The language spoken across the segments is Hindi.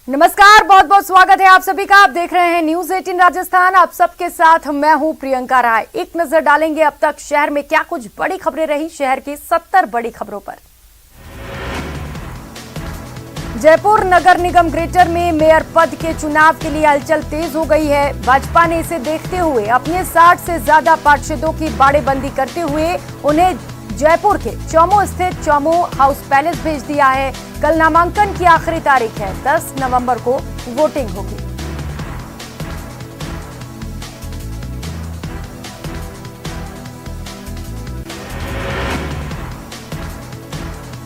नमस्कार, बहुत बहुत स्वागत है आप सभी का। आप देख रहे हैं न्यूज 18 राजस्थान। आप सबके साथ मैं हूं प्रियंका राय। एक नजर डालेंगे अब तक शहर में क्या कुछ बड़ी खबरें रही, शहर की 70 बड़ी खबरों पर। जयपुर नगर निगम ग्रेटर में मेयर पद के चुनाव के लिए हलचल तेज हो गई है। भाजपा ने इसे देखते हुए अपने 60 से ज्यादा पार्षदों की बाड़ेबंदी करते हुए उन्हें जयपुर के चौमो स्थित चौमो हाउस पैलेस भेज दिया है। कल नामांकन की आखिरी तारीख है, 10 नवंबर को वोटिंग होगी।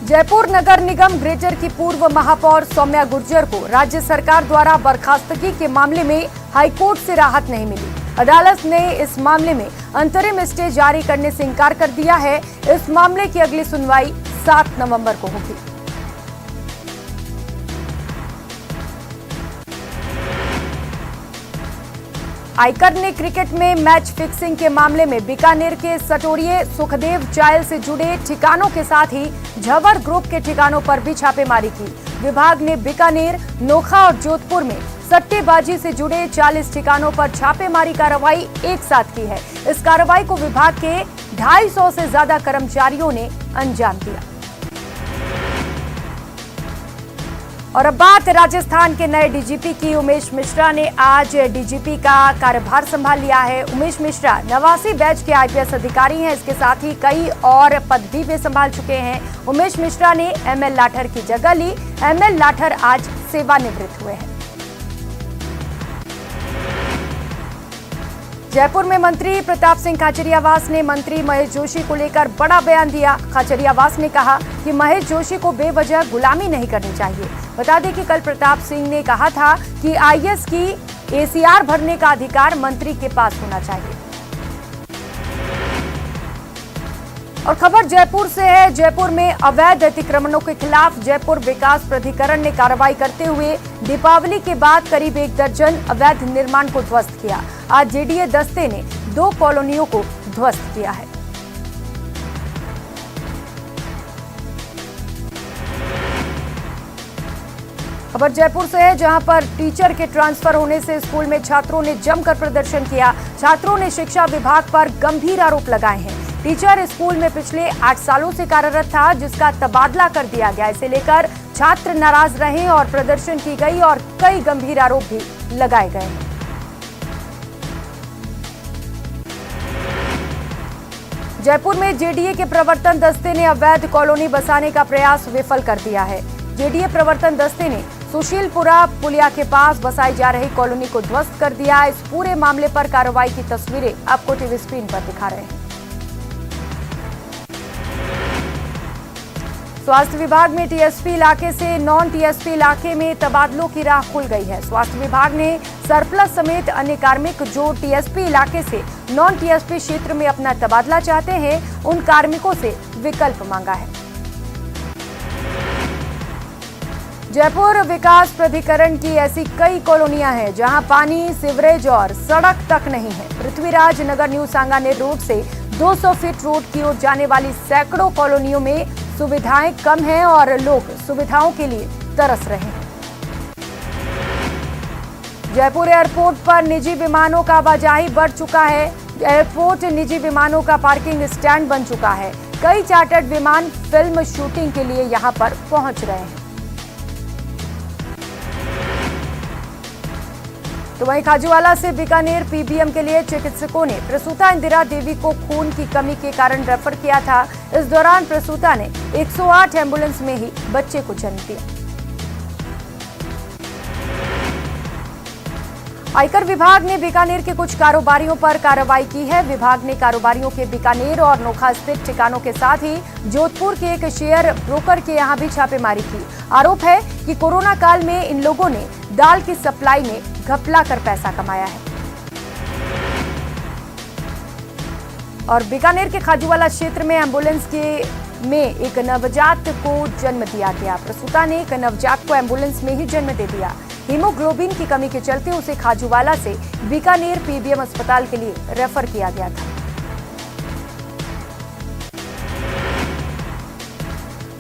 जयपुर नगर निगम ग्रेटर की पूर्व महापौर सौम्या गुर्जर को राज्य सरकार द्वारा बर्खास्तगी के मामले में हाईकोर्ट से राहत नहीं मिली। अदालत ने इस मामले में अंतरिम स्टे जारी करने से इनकार कर दिया है। इस मामले की अगली सुनवाई 7 नवंबर को होगी। आयकर ने क्रिकेट में मैच फिक्सिंग के मामले में बीकानेर के सटोरिये सुखदेव चायल से जुड़े ठिकानों के साथ ही झवर ग्रुप के ठिकानों पर भी छापेमारी की। विभाग ने बीकानेर, नोखा और जोधपुर में सट्टेबाजी से जुड़े 40 ठिकानों पर छापेमारी कार्रवाई एक साथ की है। इस कार्रवाई को विभाग के 250 से ज्यादा कर्मचारियों ने अंजाम दिया। और अब बात राजस्थान के नए डीजीपी की। उमेश मिश्रा ने आज डीजीपी का कार्यभार संभाल लिया है। उमेश मिश्रा 89 बैच के आईपीएस अधिकारी हैं। इसके साथ ही कई और पद भी वे संभाल चुके हैं। उमेश मिश्रा ने एमएल लाठर की जगह ली। एमएल लाठर आज सेवानिवृत्त हुए हैं। जयपुर में मंत्री प्रताप सिंह खाचरियावास ने मंत्री महेश जोशी को लेकर बड़ा बयान दिया। खाचरियावास ने कहा कि महेश जोशी को बेवजह गुलामी नहीं करनी चाहिए। बता दें कि कल प्रताप सिंह ने कहा था कि आईएएस की एसीआर भरने का अधिकार मंत्री के पास होना चाहिए। और खबर जयपुर से है। जयपुर में अवैध अतिक्रमणों के खिलाफ जयपुर विकास प्राधिकरण ने कार्रवाई करते हुए दीपावली के बाद करीब 1 दर्जन अवैध निर्माण को ध्वस्त किया। आज जेडीए दस्ते ने 2 कॉलोनियों को ध्वस्त किया है। खबर जयपुर से है, जहां पर टीचर के ट्रांसफर होने से स्कूल में छात्रों ने जमकर प्रदर्शन किया। छात्रों ने शिक्षा विभाग पर गंभीर आरोप लगाए हैं। टीचर स्कूल में पिछले 8 सालों से कार्यरत था, जिसका तबादला कर दिया गया। इसे लेकर छात्र नाराज रहे और प्रदर्शन की गई और कई गंभीर आरोप भी लगाए गए हैं। जयपुर में जेडीए के प्रवर्तन दस्ते ने अवैध कॉलोनी बसाने का प्रयास विफल कर दिया है। जेडीए प्रवर्तन दस्ते ने सुशीलपुरा पुलिया के पास बसाई जा रही कॉलोनी को ध्वस्त कर दिया। इस पूरे मामले पर कार्रवाई की तस्वीरें आपको टीवी स्क्रीन पर दिखा रहे हैं। स्वास्थ्य विभाग में टीएसपी इलाके से नॉन टीएसपी इलाके में तबादलों की राह खुल गई है। स्वास्थ्य विभाग ने सरप्लस समेत अन्य कार्मिक जो टीएसपी इलाके से नॉन टीएसपी क्षेत्र में अपना तबादला चाहते हैं, उन कार्मिकों से विकल्प मांगा है। जयपुर विकास प्राधिकरण की ऐसी कई कॉलोनियां हैं जहां पानी, सीवरेज और सड़क तक नहीं है। पृथ्वीराज नगर न्यू सांगानेर रोड से 200 फीट रोड की ओर जाने वाली सैकड़ों कॉलोनियों में सुविधाएं कम हैं और लोग सुविधाओं के लिए तरस रहे हैं। जयपुर एयरपोर्ट पर निजी विमानों का आवाजाही बढ़ चुका है। एयरपोर्ट निजी विमानों का पार्किंग स्टैंड बन चुका है। कई चार्टर्ड विमान फिल्म शूटिंग के लिए यहां पर पहुंच रहे हैं। तो वहीं खाजूवाला से बीकानेर पीबीएम के लिए चिकित्सकों ने प्रसूता इंदिरा देवी को खून की कमी के कारण रेफर किया था। इस दौरान प्रसूता ने 108 एम्बुलेंस में ही बच्चे को जन्म दिया। आयकर विभाग ने बीकानेर के कुछ कारोबारियों पर कार्रवाई की है। विभाग ने कारोबारियों के बीकानेर और नोखा स्थित ठिकानों के साथ ही जोधपुर के एक शेयर ब्रोकर के यहां भी छापेमारी की। आरोप है कि कोरोना काल में इन लोगों ने दाल की सप्लाई में घपला कर पैसा कमाया है। और बीकानेर के खाजूवाला क्षेत्र में एम्बुलेंस में एक नवजात को जन्म दिया गया। प्रसूता ने एक नवजात को एम्बुलेंस में ही जन्म दे दिया। हीमोग्लोबिन की कमी के चलते उसे खाजूवाला से बीकानेर पीबीएम अस्पताल के लिए रेफर किया गया था।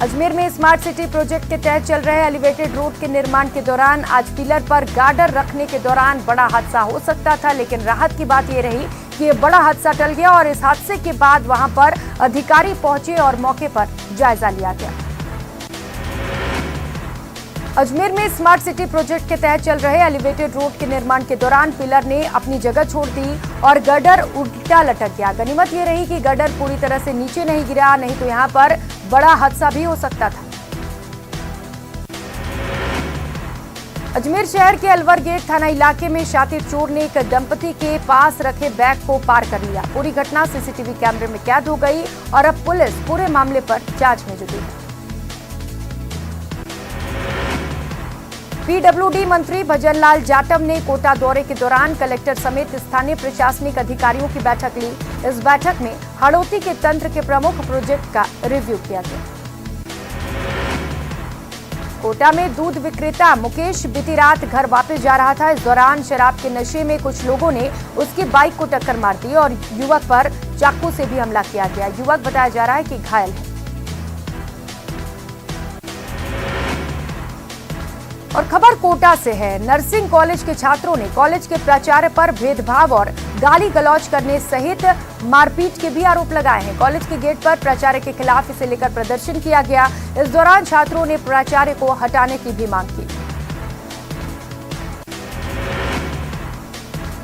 अजमेर में स्मार्ट सिटी प्रोजेक्ट के तहत चल रहे एलिवेटेड रोड के निर्माण के दौरान आज पिलर पर गार्डर रखने के दौरान बड़ा हादसा हो सकता था, लेकिन राहत की बात यह रही कि ये बड़ा हादसा टल गया और इस हादसे के बाद वहां पर अधिकारी पहुंचे और मौके पर जायजा लिया गया। अजमेर में स्मार्ट सिटी प्रोजेक्ट के तहत चल रहे एलिवेटेड रोड के निर्माण के दौरान पिलर ने अपनी जगह छोड़ दी और गर्डर उल्टा लटक गया। गनीमत ये रही कि गर्डर पूरी तरह से नीचे नहीं गिरा, नहीं तो यहां पर बड़ा हादसा भी हो सकता था। अजमेर शहर के अलवर गेट थाना इलाके में शातिर चोर ने एक दंपति के पास रखे बैग को पार कर लिया। पूरी घटना सीसीटीवी कैमरे में कैद हो गई और अब पुलिस पूरे मामले पर जांच में जुटी है। पीडब्ल्यूडी मंत्री भजन लाल जाटव ने कोटा दौरे के दौरान कलेक्टर समेत स्थानीय प्रशासनिक अधिकारियों की बैठक ली। इस बैठक में हाड़ौती के तंत्र के प्रमुख प्रोजेक्ट का रिव्यू किया गया। कोटा में दूध विक्रेता मुकेश बीती रात घर वापस जा रहा था। इस दौरान शराब के नशे में कुछ लोगों ने उसकी बाइक को टक्कर मार दी और युवक पर चाकू से भी हमला किया गया। युवक बताया जा रहा है कि घायल है। और खबर कोटा से है। नर्सिंग कॉलेज के छात्रों ने कॉलेज के प्राचार्य पर भेदभाव और गाली गलौज करने सहित मारपीट के भी आरोप लगाए हैं। कॉलेज के गेट पर प्राचार्य के खिलाफ इसे लेकर प्रदर्शन किया गया। इस दौरान छात्रों ने प्राचार्य को हटाने की भी मांग की।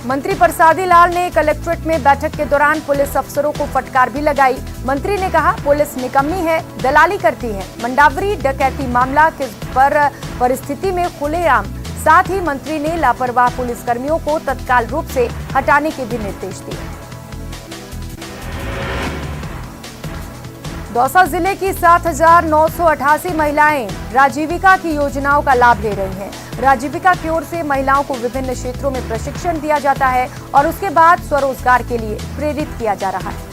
मंत्री प्रसादी लाल ने कलेक्ट्रेट में बैठक के दौरान पुलिस अफसरों को फटकार भी लगाई। मंत्री ने कहा, पुलिस निकम्मी है, दलाली करती है। मंडावरी डकैती मामला किस पर परिस्थिति में खुलेआम। साथ ही मंत्री ने लापरवाह पुलिसकर्मियों को तत्काल रूप से हटाने के भी निर्देश दिए। दौसा जिले की 7,988 महिलाएं राजीविका की योजनाओं का लाभ ले रही हैं। राजीविका की ओर से महिलाओं को विभिन्न क्षेत्रों में प्रशिक्षण दिया जाता है और उसके बाद स्वरोजगार के लिए प्रेरित किया जा रहा है।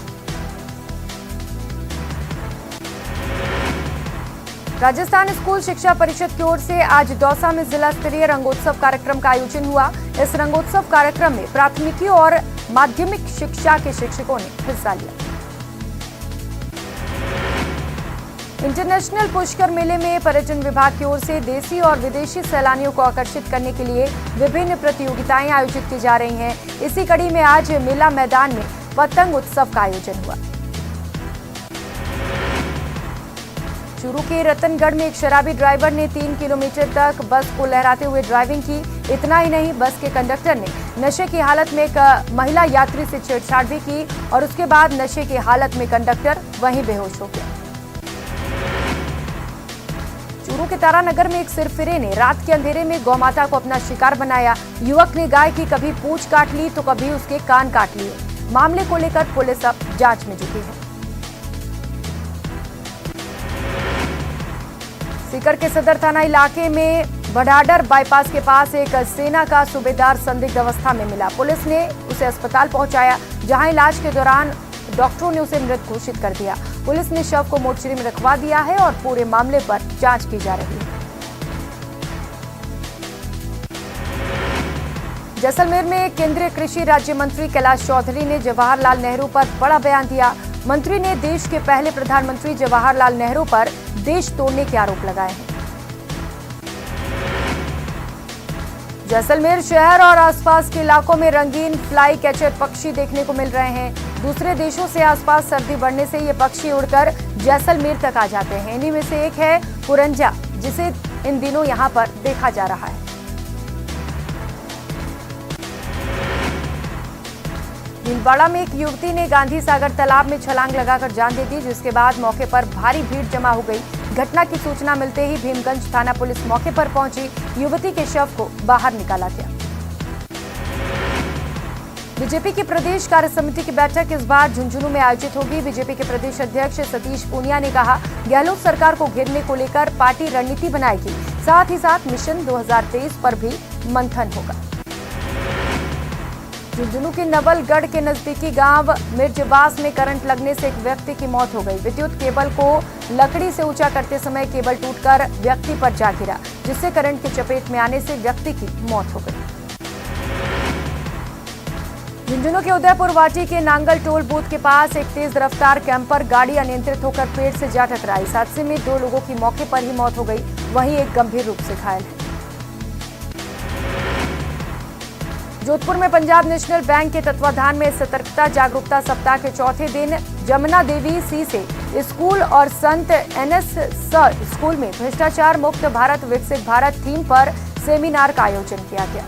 राजस्थान स्कूल शिक्षा परिषद की ओर से आज दौसा में जिला स्तरीय रंगोत्सव कार्यक्रम का आयोजन हुआ। इस रंगोत्सव कार्यक्रम में प्राथमिकी और माध्यमिक शिक्षा के शिक्षकों ने हिस्सा लिया। इंटरनेशनल पुष्कर मेले में पर्यटन विभाग की ओर से देसी और विदेशी सैलानियों को आकर्षित करने के लिए विभिन्न प्रतियोगिताएं आयोजित की जा रही हैं। इसी कड़ी में आज मेला मैदान में पतंग उत्सव का आयोजन हुआ। चूरू के रतनगढ़ में एक शराबी ड्राइवर ने 3 किलोमीटर तक बस को लहराते हुए ड्राइविंग की। इतना ही नहीं, बस के कंडक्टर ने नशे की हालत में एक महिला यात्री से छेड़छाड़ भी की और उसके बाद नशे की हालत में कंडक्टर वहीं बेहोश हो गया। चूरू के तारानगर में एक सिरफिरे ने रात के अंधेरे में गौमाता को अपना शिकार बनाया। युवक ने गाय की कभी पूंछ काट ली तो कभी उसके कान काट लिए। मामले को लेकर पुलिस अब जांच में जुटी है। सीकर के सदर थाना इलाके में बडाडर बाईपास के पास एक सेना का सूबेदार संदिग्ध अवस्था में मिला। पुलिस ने उसे अस्पताल पहुंचाया, जहां इलाज के दौरान डॉक्टरों ने उसे मृत घोषित कर दिया। पुलिस ने शव को मोर्चरी में रखवा दिया है और पूरे मामले पर जांच की जा रही है। जैसलमेर में केंद्रीय कृषि राज्य मंत्री कैलाश चौधरी ने जवाहरलाल नेहरू पर बड़ा बयान दिया। मंत्री ने देश के पहले प्रधानमंत्री जवाहरलाल नेहरू पर देश तोड़ने के आरोप लगाए हैं। जैसलमेर शहर और आसपास के इलाकों में रंगीन फ्लाई कैचर पक्षी देखने को मिल रहे हैं। दूसरे देशों से आसपास सर्दी बढ़ने से ये पक्षी उड़कर जैसलमेर तक आ जाते हैं। इन्हीं में से एक है कुरंजा, जिसे इन दिनों यहां पर देखा जा रहा है। भीलवाड़ा में एक युवती ने गांधी सागर तालाब में छलांग लगाकर जान दे दी, जिसके बाद मौके पर भारी भीड़ जमा हो गई। घटना की सूचना मिलते ही भीमगंज थाना पुलिस मौके पर पहुंची। युवती के शव को बाहर निकाला गया। बीजेपी की प्रदेश कार्य समिति की बैठक इस बार झुंझुनू में आयोजित होगी। बीजेपी के प्रदेश अध्यक्ष सतीश पूनिया ने कहा, गहलोत सरकार को घेरने को लेकर पार्टी रणनीति बनाएगी। साथ ही साथ मिशन 2023 पर भी मंथन होगा। झुंझुनू के नवलगढ़ के नजदीकी गांव मिर्जबास में करंट लगने से एक व्यक्ति की मौत हो गई। विद्युत केबल को लकड़ी से ऊंचा करते समय केबल टूटकर व्यक्ति पर जा गिरा, जिससे करंट की चपेट में आने से व्यक्ति की मौत हो गई। झुंझुनू के उदयपुर वाटी के नांगल टोल बूथ के पास एक तेज रफ्तार कैंपर गाड़ी अनियंत्रित होकर पेड़ से जा टकराई। इस हादसे में 2 लोगों की मौके पर ही मौत हो गई, वहीं एक गंभीर रूप से घायल है। जोधपुर में पंजाब नेशनल बैंक के तत्वाधान में सतर्कता जागरूकता सप्ताह के चौथे दिन जमुना देवी सी से स्कूल और संत एनएस सर स्कूल में भ्रष्टाचार मुक्त भारत विकसित भारत थीम पर सेमिनार का आयोजन किया गया।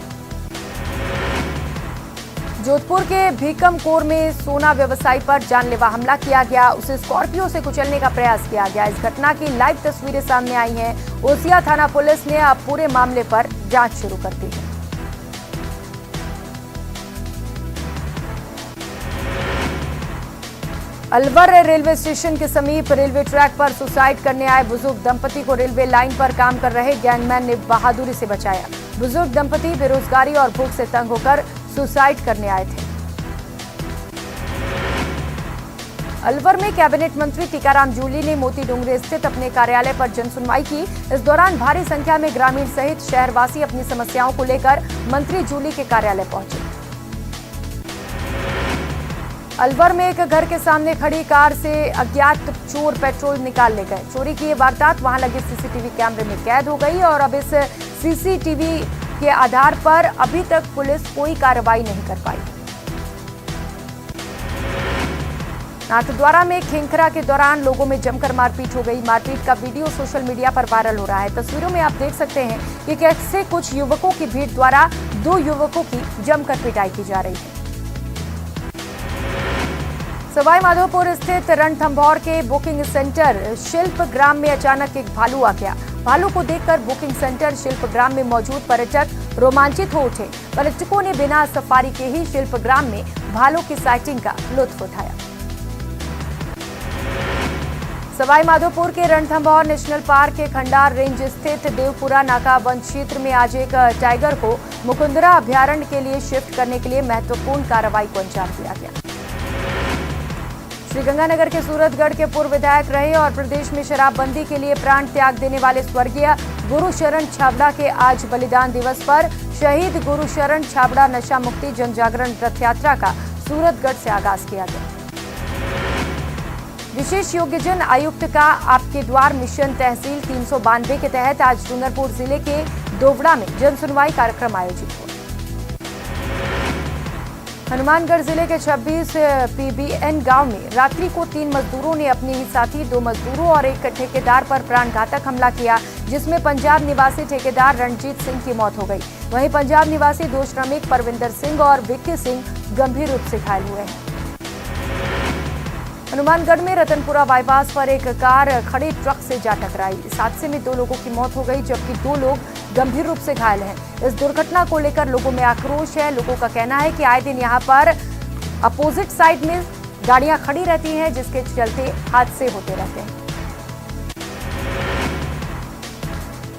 जोधपुर के भीकमकोर में सोना व्यवसायी पर जानलेवा हमला किया गया, उसे स्कॉर्पियो से कुचलने का प्रयास किया गया। इस घटना की लाइव तस्वीरें सामने आई हैं। ओसिया थाना पुलिस ने अब पूरे मामले पर जांच शुरू कर दी है। अलवर रेलवे स्टेशन के समीप रेलवे ट्रैक पर सुसाइड करने आए बुजुर्ग दंपति को रेलवे लाइन पर काम कर रहे गैंगमैन ने बहादुरी से बचाया। बुजुर्ग दंपति बेरोजगारी और भूख से तंग होकर सुसाइड करने आए थे। अलवर में कैबिनेट मंत्री टीकाराम जूली ने मोती डोंगरी स्थित अपने कार्यालय पर जनसुनवाई की। इस दौरान भारी संख्या में ग्रामीण सहित शहरवासी अपनी समस्याओं को लेकर मंत्री जूली के कार्यालय पहुंचे। अलवर में एक घर के सामने खड़ी कार से अज्ञात चोर पेट्रोल निकाल ले गए। चोरी की ये वारदात वहां लगे सीसीटीवी कैमरे में कैद हो गई और अब इस सीसीटीवी के आधार पर अभी तक पुलिस कोई कार्रवाई नहीं कर पाई। नाथद्वारा में खेंखरा के दौरान लोगों में जमकर मारपीट हो गई। मारपीट का वीडियो सोशल मीडिया पर वायरल हो रहा है। तस्वीरों में आप देख सकते हैं कि कैसे कुछ युवकों की भीड़ द्वारा 2 युवकों की जमकर पिटाई की जा रही है। सवाई माधोपुर स्थित रणथंभौर के बुकिंग सेंटर शिल्पग्राम में अचानक एक भालू आ गया। भालू को देखकर बुकिंग सेंटर शिल्पग्राम में मौजूद पर्यटक रोमांचित हो उठे। पर्यटकों ने बिना सफारी के ही शिल्पग्राम में भालू की साइटिंग का लुत्फ उठाया। सवाई माधोपुर के रणथंभौर नेशनल पार्क के खंडार रेंज स्थित देवपुरा नाका वन क्षेत्र में आज एक टाइगर को मुकुंदरा अभयारण्य के लिए शिफ्ट करने के लिए महत्वपूर्ण कार्रवाई को अंजाम दिया गया। श्रीगंगानगर के सूरतगढ़ के पूर्व विधायक रहे और प्रदेश में शराबबंदी के लिए प्राण त्याग देने वाले स्वर्गीय गुरुशरण छाबड़ा के आज बलिदान दिवस पर शहीद गुरुशरण छाबड़ा नशा मुक्ति जन जागरण रथ यात्रा का सूरतगढ़ से आगाज किया गया। विशेष योग्यजन आयुक्त का आपके द्वार मिशन तहसील 392 के तहत आज डूंगरपुर जिले के दोवड़ा में जन सुनवाई कार्यक्रम आयोजित हुआ। हनुमानगढ़ जिले के 26 पीबीएन गांव में रात्रि को 3 मजदूरों ने अपने ही साथी 2 मजदूरों और एक ठेकेदार पर प्राणघातक हमला किया, जिसमें पंजाब निवासी ठेकेदार रणजीत सिंह की मौत हो गई। वहीं पंजाब निवासी 2 श्रमिक परविंदर सिंह और विक्की सिंह गंभीर रूप से घायल हुए हैं। हनुमानगढ़ में रतनपुरा बाईपास पर एक कार खड़े ट्रक से जा टकराई। इस हादसे में 2 लोगों की मौत हो गई, जबकि 2 लोग गंभीर रूप से घायल हैं। इस दुर्घटना को लेकर लोगों में आक्रोश है। लोगों का कहना है कि आए दिन यहां पर अपोजिट साइड में गाड़ियां खड़ी रहती हैं, जिसके चलते हादसे होते रहते हैं।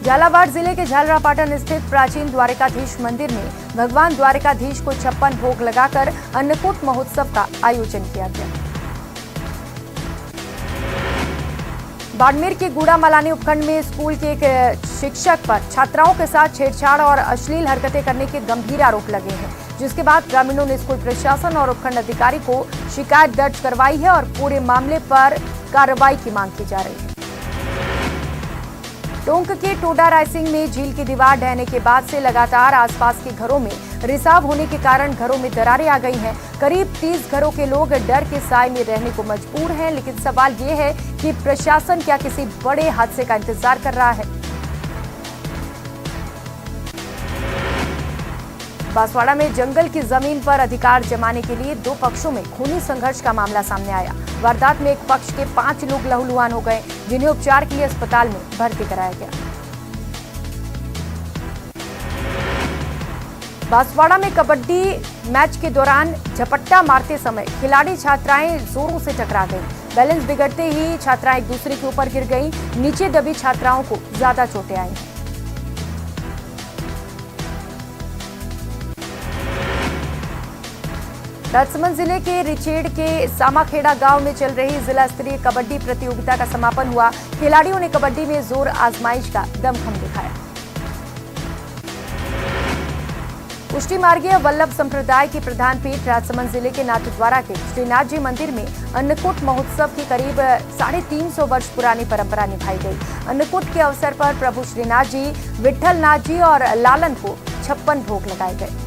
झालावाड़ जिले के झालरापाटन स्थित प्राचीन द्वारिकाधीश मंदिर में भगवान द्वारिकाधीश को 56 भोग लगाकर अन्नकूट महोत्सव का आयोजन किया गया। बाड़मेर के गुड़ा मलानी उपखंड में स्कूल के एक शिक्षक पर छात्राओं के साथ छेड़छाड़ और अश्लील हरकतें करने के गंभीर आरोप लगे हैं, जिसके बाद ग्रामीणों ने स्कूल प्रशासन और उपखंड अधिकारी को शिकायत दर्ज करवाई है और पूरे मामले पर कार्रवाई की मांग की जा रही है। टोंक के टोडा रायसिंह में झील की दीवार ढहने के बाद से लगातार आसपास के घरों में रिसाव होने के कारण घरों में दरारें आ गई हैं। करीब 30 घरों के लोग डर के साए में रहने को मजबूर हैं, लेकिन सवाल ये है कि प्रशासन क्या किसी बड़े हादसे का इंतजार कर रहा है। बांसवाड़ा में जंगल की जमीन पर अधिकार जमाने के लिए 2 पक्षों में खूनी संघर्ष का मामला सामने आया। वारदात में एक पक्ष के 5 लोग लहूलुहान हो गए, जिन्हें उपचार के लिए अस्पताल में भर्ती कराया गया। बांसवाड़ा में कबड्डी मैच के दौरान झपट्टा मारते समय खिलाड़ी छात्राएं जोरों से टकरा गईं। बैलेंस बिगड़ते ही छात्राएं एक दूसरे के ऊपर गिर गईं। नीचे दबी छात्राओं को ज्यादा चोटें आई हैं। राजसमंद जिले के रिचेड़ के सामाखेड़ा गांव में चल रही जिला स्तरीय कबड्डी प्रतियोगिता का समापन हुआ। खिलाड़ियों ने कबड्डी में जोर आजमाइश का दमखम दिखाया। पुष्टि मार्गीय वल्लभ संप्रदाय की प्रधान पीठ राजसमंद जिले के नाथद्वारा के श्रीनाथ जी मंदिर में अन्नकूट महोत्सव की करीब 350 वर्ष पुरानी परंपरा निभाई गई। अन्नकूट के अवसर पर प्रभु श्रीनाथ जी, विठल नाथ जी और लालन को 56 भोग लगाए गए।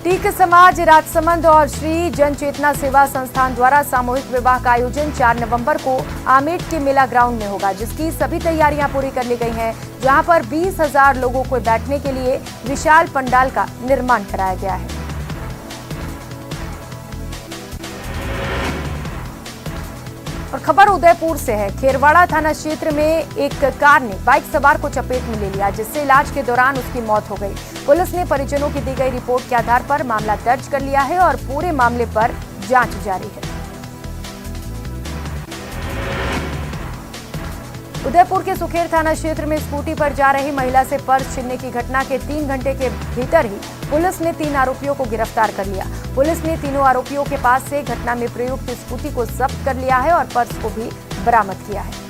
टीक समाज राजसमंद और श्री जन चेतना सेवा संस्थान द्वारा सामूहिक विवाह का आयोजन 4 नवंबर को आमेट के मेला ग्राउंड में होगा, जिसकी सभी तैयारियां पूरी कर ली गई हैं, जहां पर 20,000 लोगों को बैठने के लिए विशाल पंडाल का निर्माण कराया गया है। और खबर उदयपुर से है। खेरवाड़ा थाना क्षेत्र में एक कार ने बाइक सवार को चपेट में ले लिया, जिससे इलाज के दौरान उसकी मौत हो गई। पुलिस ने परिजनों की दी गई रिपोर्ट के आधार पर मामला दर्ज कर लिया है और पूरे मामले पर जांच जारी है। उदयपुर के सुखेर थाना क्षेत्र में स्कूटी पर जा रही महिला से पर्स छीनने की घटना के 3 घंटे के भीतर ही पुलिस ने 3 आरोपियों को गिरफ्तार कर लिया। पुलिस ने तीनों आरोपियों के पास से घटना में प्रयुक्त स्कूटी को जब्त कर लिया है और पर्स को भी बरामद किया है।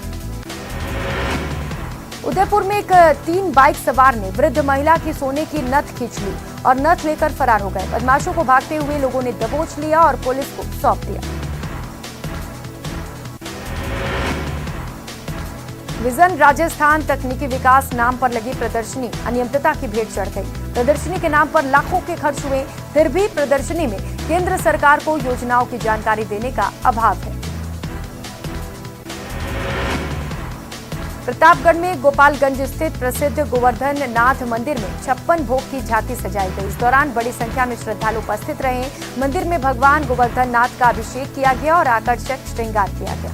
उदयपुर में एक 3 बाइक सवार ने वृद्ध महिला की सोने की नथ खींच ली और नथ लेकर फरार हो गए। बदमाशों को भागते हुए लोगों ने दबोच लिया और पुलिस को सौंप दिया। विजन राजस्थान तकनीकी विकास नाम पर लगी प्रदर्शनी अनियमितता की भेंट चढ़ गई। प्रदर्शनी के नाम पर लाखों के खर्च हुए, फिर भी प्रदर्शनी में केंद्र सरकार को योजनाओं की जानकारी देने का अभाव है। प्रतापगढ़ में गोपालगंज स्थित प्रसिद्ध गोवर्धन नाथ मंदिर में 56 भोग की झांकी सजाई गई। इस दौरान बड़ी संख्या में श्रद्धालु उपस्थित रहे। मंदिर में भगवान गोवर्धन नाथ का अभिषेक किया गया और आकर्षक श्रृंगार किया गया।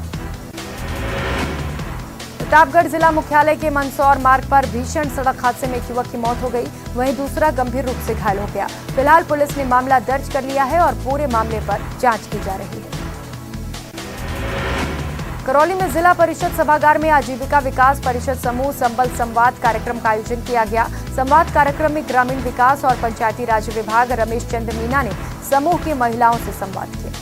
प्रतापगढ़ जिला मुख्यालय के मंदसौर मार्ग पर भीषण सड़क हादसे में एक युवक की मौत हो गई, वहीं दूसरा गंभीर रूप से घायल हो गया। फिलहाल पुलिस ने मामला दर्ज कर लिया है और पूरे मामले पर जांच की जा रही है। करौली में जिला परिषद सभागार में आजीविका विकास परिषद समूह संबल संवाद कार्यक्रम का आयोजन किया गया। संवाद कार्यक्रम में ग्रामीण विकास और पंचायती राज विभाग रमेश चंद्र मीना ने समूह की महिलाओं से संवाद किया।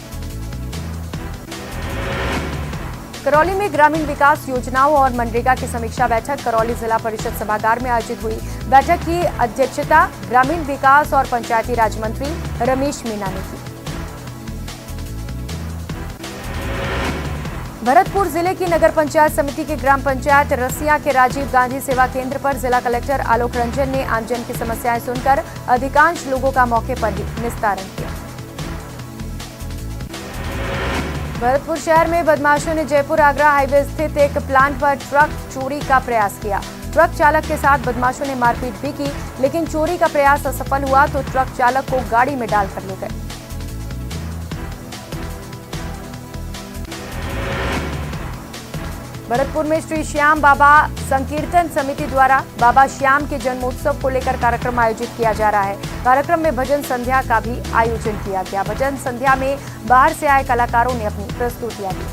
करौली में ग्रामीण विकास योजनाओं और मनरेगा की समीक्षा बैठक करौली जिला परिषद सभागार में आयोजित हुई। बैठक की अध्यक्षता ग्रामीण विकास और पंचायती राज मंत्री रमेश मीना ने की। भरतपुर जिले की नगर पंचायत समिति के ग्राम पंचायत रसिया के राजीव गांधी सेवा केंद्र पर जिला कलेक्टर आलोक रंजन ने आमजन की समस्याएं सुनकर अधिकांश लोगों का मौके पर ही निस्तारण किया। भरतपुर शहर में बदमाशों ने जयपुर आगरा हाईवे स्थित एक प्लांट पर ट्रक चोरी का प्रयास किया। ट्रक चालक के साथ बदमाशों ने मारपीट भी की, लेकिन चोरी का प्रयास असफल हुआ तो ट्रक चालक को गाड़ी में डालकर ले गए। भरतपुर में श्री श्याम बाबा संकीर्तन समिति द्वारा बाबा श्याम के जन्मोत्सव को लेकर कार्यक्रम आयोजित किया जा रहा है। कार्यक्रम में भजन संध्या का भी आयोजन किया गया। भजन संध्या में बाहर से आए कलाकारों ने अपनी प्रस्तुतियां दी।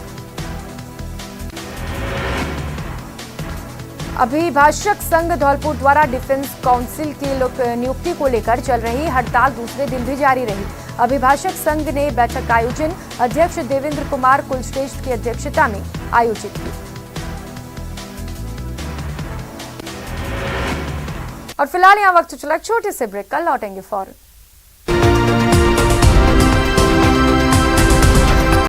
अभिभाषक संघ धौलपुर द्वारा डिफेंस काउंसिल की नियुक्ति को लेकर चल रही हड़ताल दूसरे दिन भी जारी रही। अभिभाषक संघ ने बैठक का आयोजन अध्यक्ष देवेंद्र कुमार कुलश्रेष्ठ की अध्यक्षता में आयोजित की। और फिलहाल यहाँ वक्त चला छोटे से ब्रेक का, लौटेंगे फौरन।